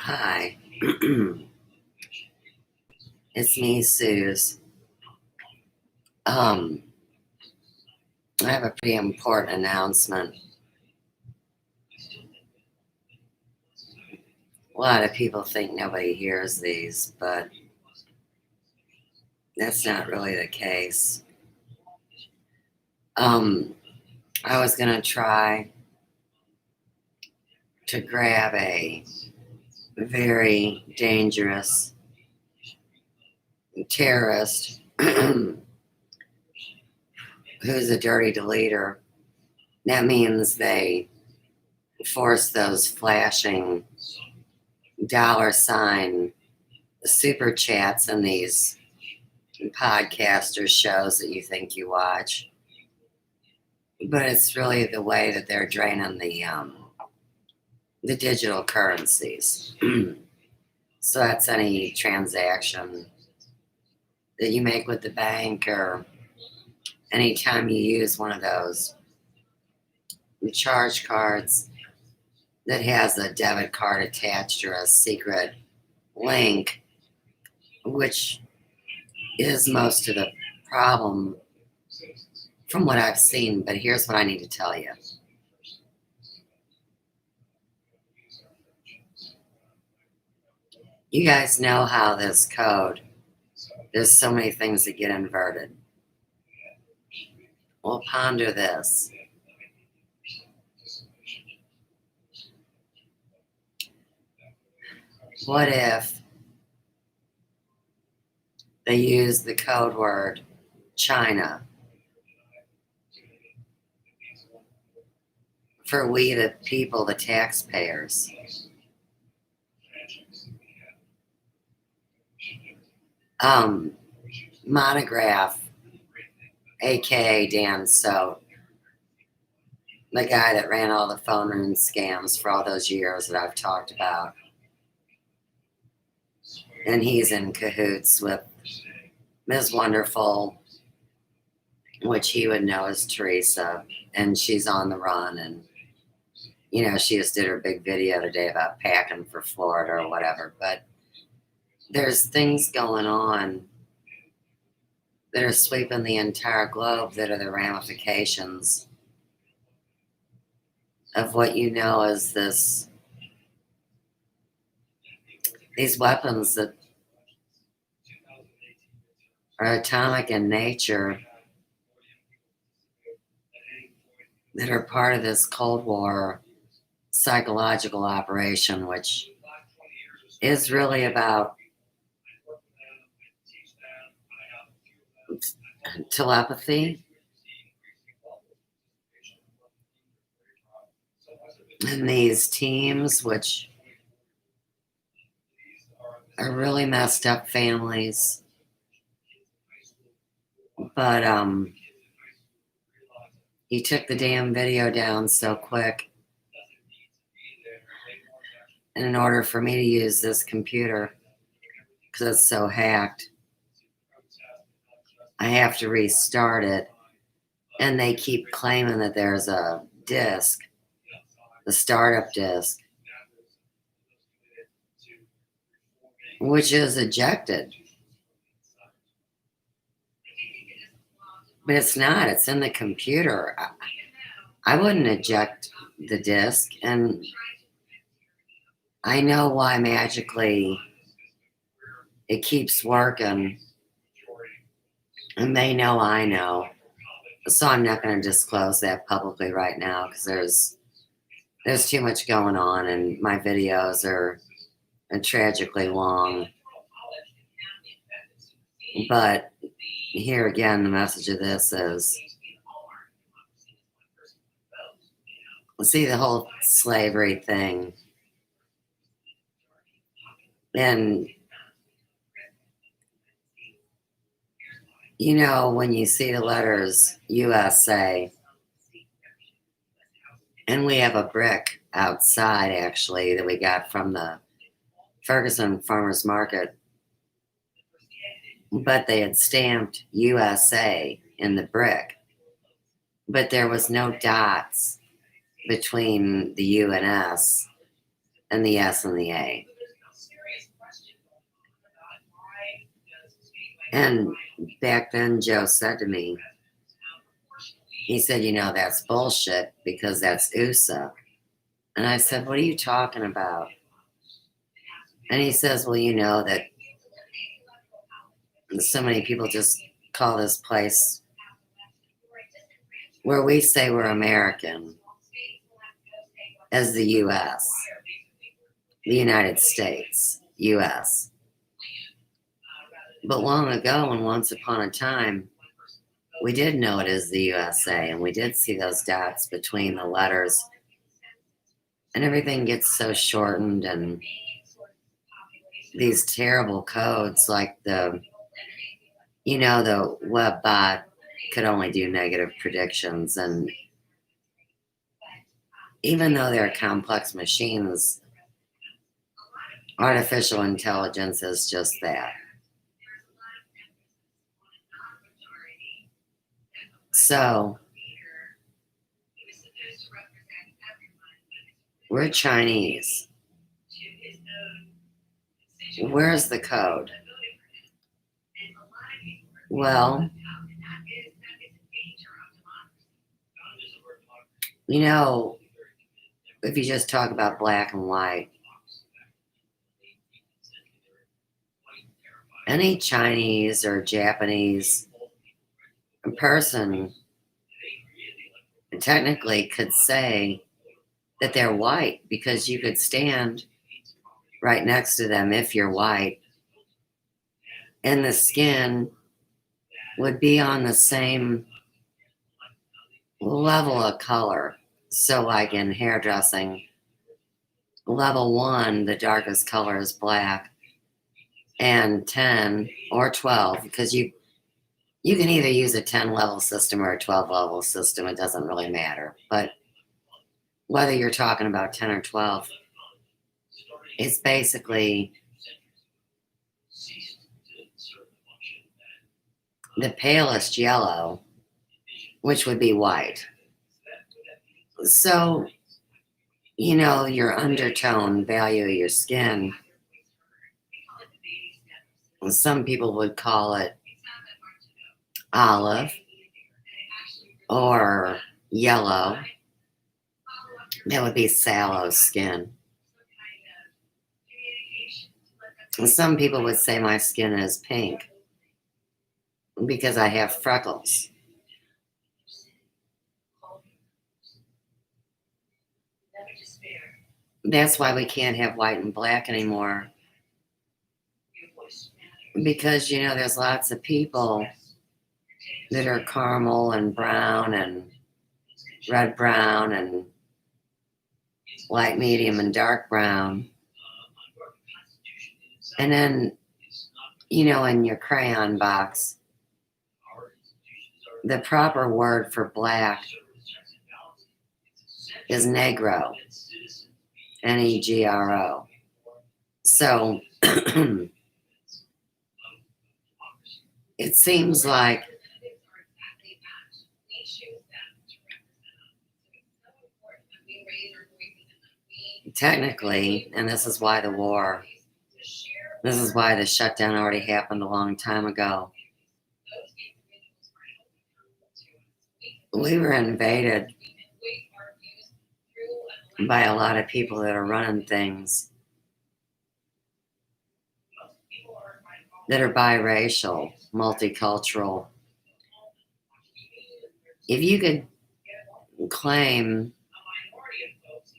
Hi, it's me, Suze. I have a pretty important announcement. A lot of people think nobody hears these, but that's not really the case. I was gonna try to grab a very dangerous terrorist who's a dirty deleter. That means they force those flashing $ super chats in these podcaster shows that you think you watch, but it's really the way that they're draining the digital currencies. So that's any transaction that you make with the bank, or anytime you use one of those charge cards that has a debit card attached or a secret link, which is most of the problem from what I've seen. But here's what I need to tell you. You guys know how this code, there's so many things that get inverted. Well, ponder this. What if they use the code word China for we the people, the taxpayers? Monograph, aka Dan Soap, the guy that ran all the phone ring scams for all those years that I've talked about. And he's in cahoots with Ms. Wonderful, which he would know as Teresa, and she's on the run. And, she just did her big video today about packing for Florida or whatever. But there's things going on that are sweeping the entire globe that are the ramifications of what you know as these weapons that are atomic in nature, that are part of this Cold War psychological operation, which is really about telepathy and these teams, which are really messed up families. But he took the damn video down so quick, and in order for me to use this computer, because it's so hacked, I have to restart it. And they keep claiming that there's a disk, the startup disk, which is ejected. But it's not. It's in the computer. I wouldn't eject the disk. And I know why magically it keeps working. And they know I know. So I'm not going to disclose that publicly right now, because there's too much going on, and my videos are tragically long. But here again, the message of this is, see, the whole slavery thing. And, when you see the letters USA, and we have a brick outside, actually, that we got from the Ferguson Farmers Market, but they had stamped USA in the brick, but there was no dots between the U and S and the S and the A. And back then, Joe said to me, he said, that's bullshit because that's USA. And I said, what are you talking about? And he says, well, that so many people just call this place where we say we're American as the U.S., the United States, U.S. But long ago and once upon a time, we did know it as the USA, and we did see those dots between the letters, and everything gets so shortened, and these terrible codes like the web bot could only do negative predictions, and even though they're complex machines, artificial intelligence is just that. So, we're Chinese. Where's the code? Well, if you just talk about black and white, any Chinese or Japanese person technically could say that they're white because you could stand right next to them if you're white, and the skin would be on the same level of color. So like in hairdressing, level 1, the darkest color is black, and 10 or 12, because you can either use a 10 level system or a 12 level system, it doesn't really matter. But whether you're talking about 10 or 12, it's basically the palest yellow, which would be white. So, your undertone value of your skin, some people would call it olive or yellow. That would be sallow skin. And some people would say my skin is pink because I have freckles. That's why we can't have white and black anymore. Because, there's lots of people that are caramel and brown and red brown and light medium and dark brown. And then, in your crayon box, the proper word for black is negro, Negro. So it seems like technically, and this is why the shutdown already happened a long time ago. We were invaded by a lot of people that are running things that are biracial, multicultural. If you could claim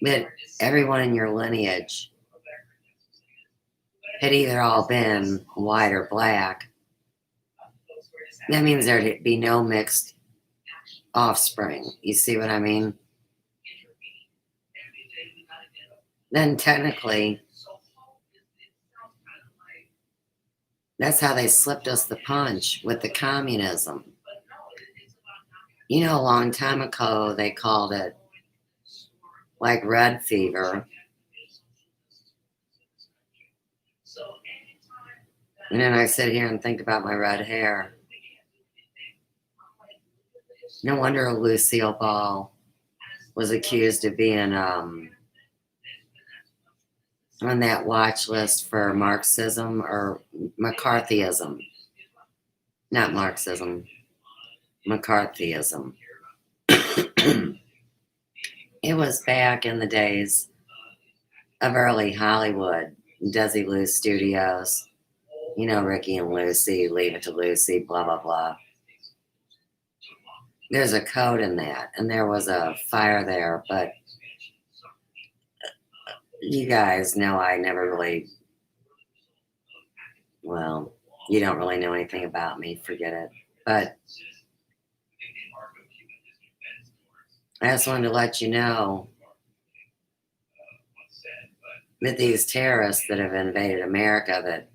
that everyone in your lineage had either all been white or black, that means there'd be no mixed offspring. You see what I mean? Then technically, that's how they slipped us the punch with the communism. A long time ago, they called it like red fever. And then I sit here and think about my red hair. No wonder Lucille Ball was accused of being on that watch list for Marxism or McCarthyism. not Marxism, McCarthyism. It was back in the days of early Hollywood, Desilu Studios, you know, Ricky and Lucy, Leave It to Lucy, blah, blah, blah. There's a code in that, and there was a fire there, but you guys know I never really, well, you don't really know anything about me, forget it. But I just wanted to let you know that these terrorists that have invaded America that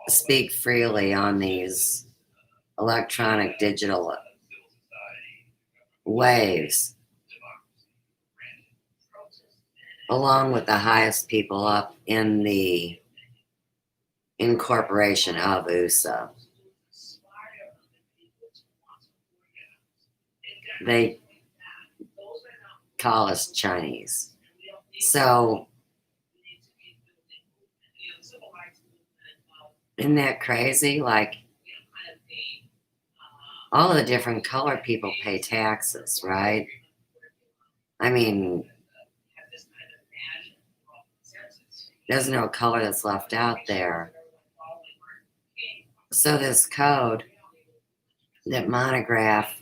speak freely on these electronic digital waves, along with the highest people up in the incorporation of USA, they call us Chinese. So, isn't that crazy? Like, all of the different colored people pay taxes, right? I mean, there's no color that's left out there. So this code that Monograph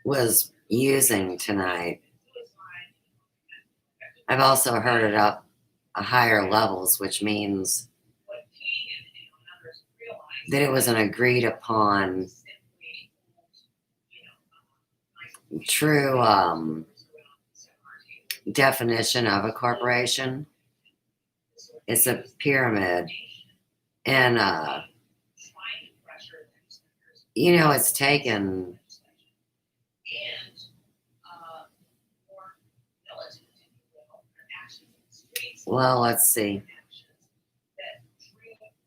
was using tonight, I've also heard it up higher levels, which means that it was an agreed upon true definition of a corporation. It's a pyramid, and you know, it's taken, well, let's see,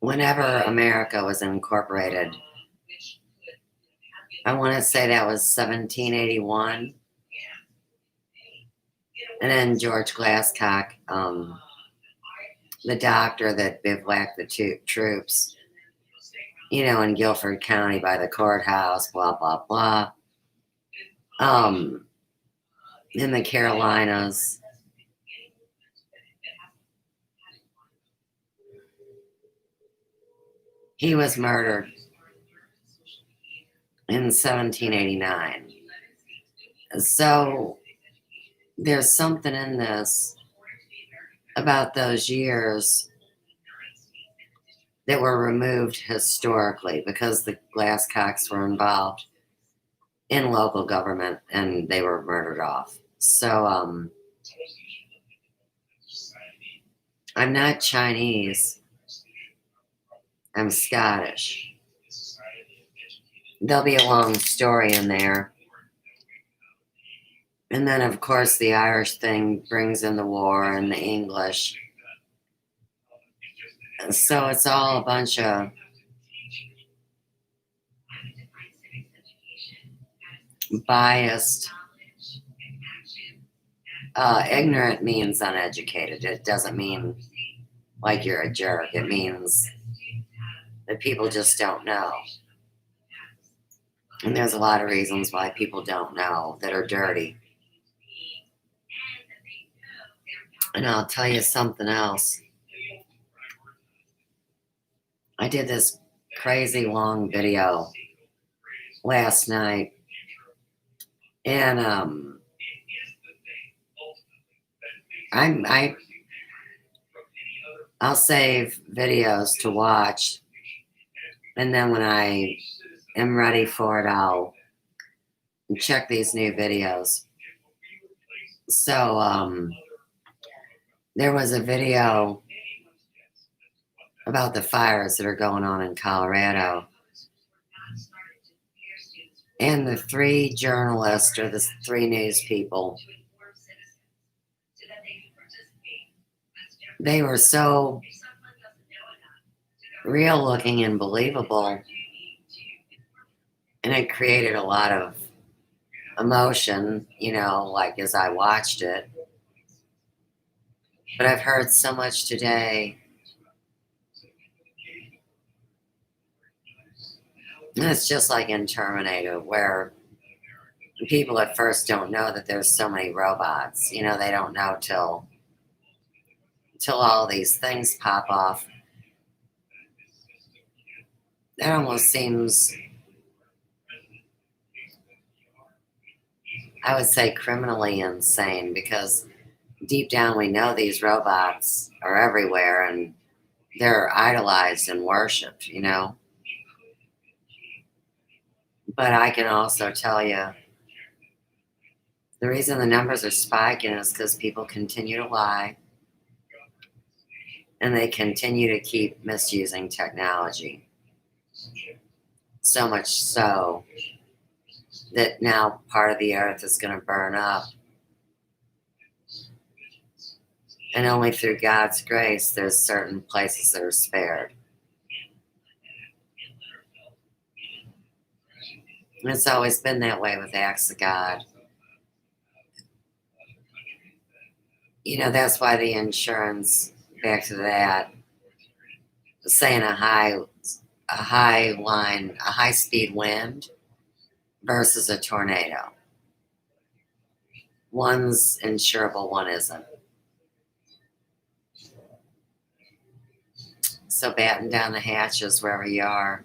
whenever America was incorporated, I want to say that was 1781, and then George Glasscock, the doctor that bivouacked the troops, you know, in Guilford County by the courthouse, blah, blah, blah. In the Carolinas. He was murdered in 1789. So there's something in this about those years that were removed historically because the Glasscocks were involved in local government and they were murdered off. So I'm not Chinese. I'm Scottish. There'll be a long story in there. And then, of course, the Irish thing brings in the war and the English. So it's all a bunch of biased. Ignorant means uneducated. It doesn't mean like you're a jerk. It means that people just don't know. And there's a lot of reasons why people don't know that are dirty. And I'll tell you something else. I did this crazy long video last night. And I'll save videos to watch. And then when I am ready for it, I'll check these new videos. So there was a video about the fires that are going on in Colorado. And the three journalists or the three news people, they were so real looking and believable. And it created a lot of emotion, you know, like as I watched it. But I've heard so much today And it's just like in Terminator, where people at first don't know that there's so many robots. You know, they don't know till all these things pop off. That almost seems, I would say, criminally insane because deep down we know these robots are everywhere and they're idolized and worshipped, you know. But I can also tell you the reason the numbers are spiking is because people continue to lie and they continue to keep misusing technology. So much so that now part of the earth is going to burn up. And only through God's grace, there's certain places that are spared. And it's always been that way with acts of God. You know, that's why the insurance, back to that, saying a high speed wind versus a tornado. One's insurable, one isn't. So batten down the hatches wherever you are.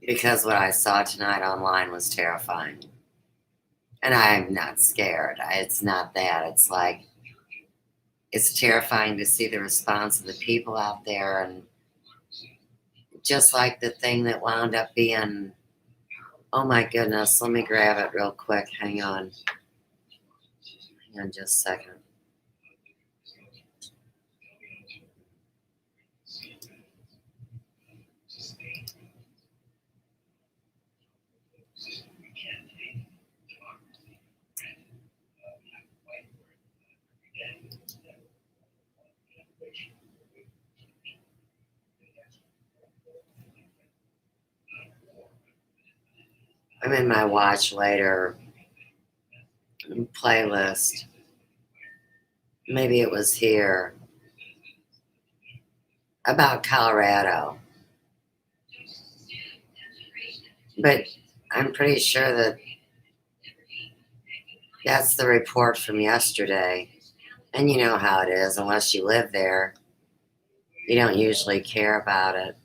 Because what I saw tonight online was terrifying. And I'm not scared. It's not that. It's like, it's terrifying to see the response of the people out there. And just like the thing that wound up being, oh my goodness, let me grab it real quick. Hang on. Hang on just a second. I'm in my watch later playlist. Maybe it was here about Colorado. But I'm pretty sure that that's the report from yesterday. And you know how it is, unless you live there, you don't usually care about it.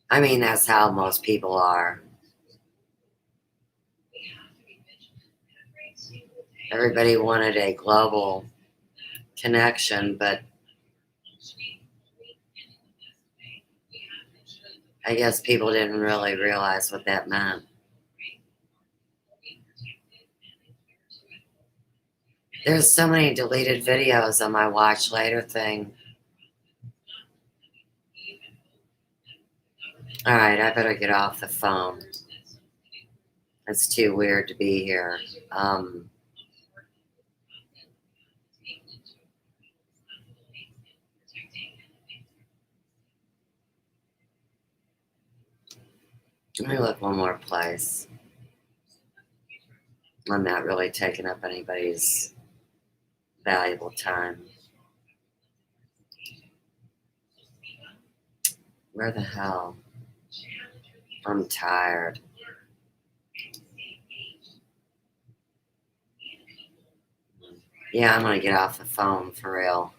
I mean, that's how most people are. Everybody wanted a global connection, but I guess people didn't really realize what that meant. There's so many deleted videos on my watch later thing. All right, I better get off the phone. It's too weird to be here. Let me look one more place. I'm not really taking up anybody's valuable time. Where the hell? I'm tired. Yeah, I'm gonna get off the phone for real.